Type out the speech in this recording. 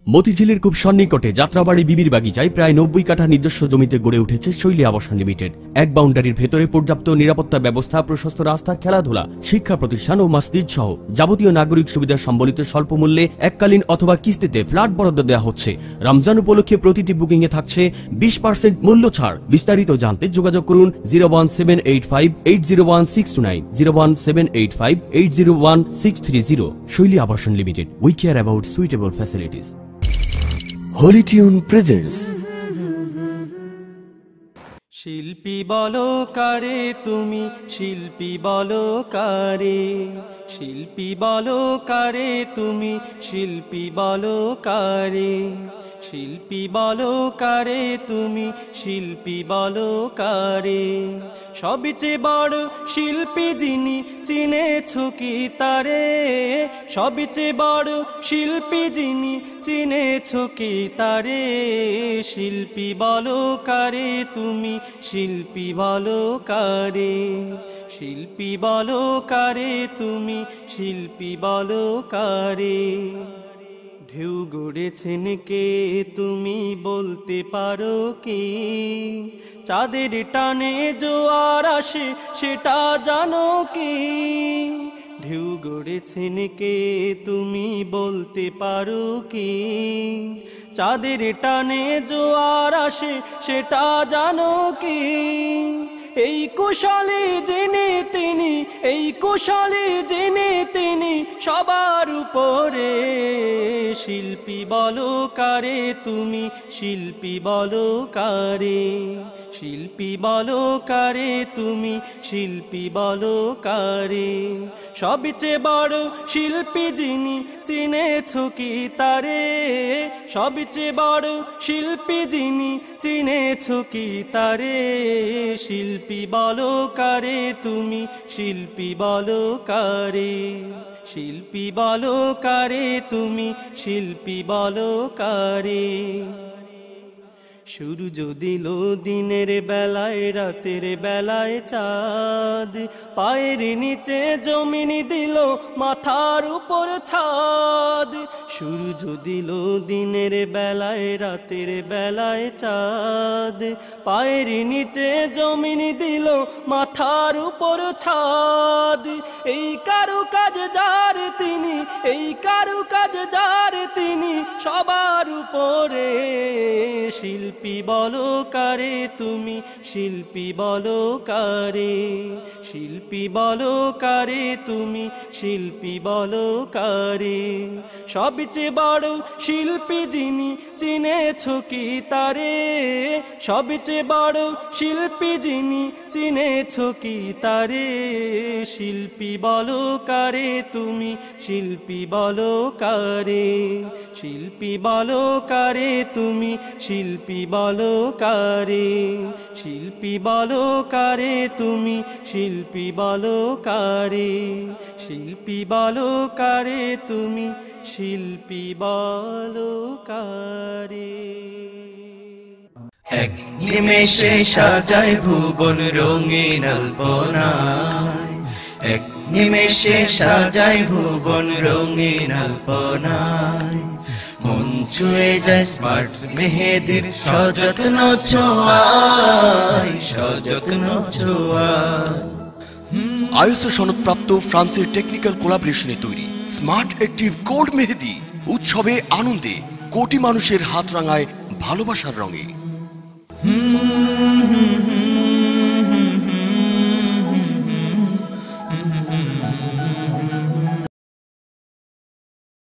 মতিঝিলের খুব সন্নিকটে যাত্রাবাড়ি বিবির বাগিচায় প্রায় 90 কাঠা নিজস্ব জমিতে গড়ে উঠেছে শৈলী আবাসন লিমিটেড। এক বাউন্ডারির ভেতরে পর্যাপ্ত নিরাপত্তা ব্যবস্থা, প্রশস্ত রাস্তা, খেলাধুলা, শিক্ষা প্রতিষ্ঠান ও মসজিদ সহ যাবতীয় নাগরিক সুবিধা সম্বলিত স্বল্প মূল্যে এককালীন অথবা কিস্তিতে ফ্ল্যাট বরাদ্দ দেওয়া হচ্ছে। রমজান উপলক্ষে প্রতিটি বুকিং এ থাকছে 20% মূল্য ছাড়। বিস্তারিত জানতে যোগাযোগ করুন 01785801629, 01785801630। Shoili Abashon limited, we care about suitable facilities. Holy Tune presents. শিল্পী বলো কারে তুমি, শিল্পী বলো কারে, শিল্পী বলো কারে তুমি, শিল্পী বলো কারে, শিল্পী বলো কারে তুমি, শিল্পী বলো কারে। সবচেয়ে বড় শিল্পী যিনি, চিনেছো কি তারে? সবচেয়ে বড় শিল্পী যিনি, চিনেছো কি তারে? শিল্পী বলো কারে তুমি, শিল্পী বলো কারে, শিল্পী বলো কারে তুমি, শিল্পী বলো কারে। ঢেউ গড়েছেন কে তুমি, বলতে পারো কি? চাঁদের টানে জোয়ার আসে, সেটা জানো কি? ঢেউ গড়েছেন কে তুমি, বলতে পারো কি? চাঁদের টানে জোয়ার আসে, সেটা জানো কি? এই কুশলী যিনি তিনি, এই কুশলী যিনি তিনি সবার উপরে। শিল্পী বলো কারে তুমি, শিল্পী বলো কারে, শিল্পী বলো কারে তুমি, শিল্পী বলো কারে। সবচেয়ে বড় শিল্পী যিনি, চিনেছো কি তারে? সবচেয়ে বড় শিল্পী যিনি, চিনেছো কি তারে? শিল্পী বলো কারে তুমি, শিল্পী বলো কারে, শিল্পী বলো কারে তুমি, শিল্পী বলো কারে। সূর্য দিল দিনের বেলায়, রাতের বেলায় চাঁদ, পায়ের নিচে জমিন দিল, মাথার উপর ছাদ। সূর্য দিল দিনের বেলায়, রাতের বেলায় চাঁদ, পায়ের নিচে জমিন দিল, মাথার উপর ছাদ। এই কারুকাজ যার তিনি, এই কারুকাজ যার তিনি সবার উপরে। শিল্পী বলো কারে তুমি, শিল্পী বলো কারে, শিল্পী বলো কারে তুমি, শিল্পী বলো কারে। সবচেয়ে বড় শিল্পী যিনি, চিনেছো কি তারে? সবচেয়ে বড় শিল্পী যিনি, চিনেছো কি তারে? শিল্পী বলো কারে তুমি, শিল্পী বলো কারে, শিল্পী বলো কারে তুমি, শিল্পী বলো কারে, শিল্পী বলো কারে তুমি, শিল্পী বলো কারে, শিল্পী বলো কারে তুমি, শিল্পী বলো কারে। এক নিমেষে সাজায় ভুবন রঙিন আলপনায়, এক নিমেষে সাজায় ভুবন রঙিন আলপনায়। মন ছুঁয়ে যায় স্মার্ট মেহেদির সযত্ন ছোঁয়ায়, সযত্ন ছোঁয়ায়। আইএসও সনদপ্রাপ্ত ফ্রান্সের টেকনিক্যাল কোলাবরেশনে তৈরি স্মার্ট অ্যাক্টিভ গোল্ড মেহেদি উৎসবে আনন্দে কোটি মানুষের হাত রাঙায় ভালোবাসার রঙে।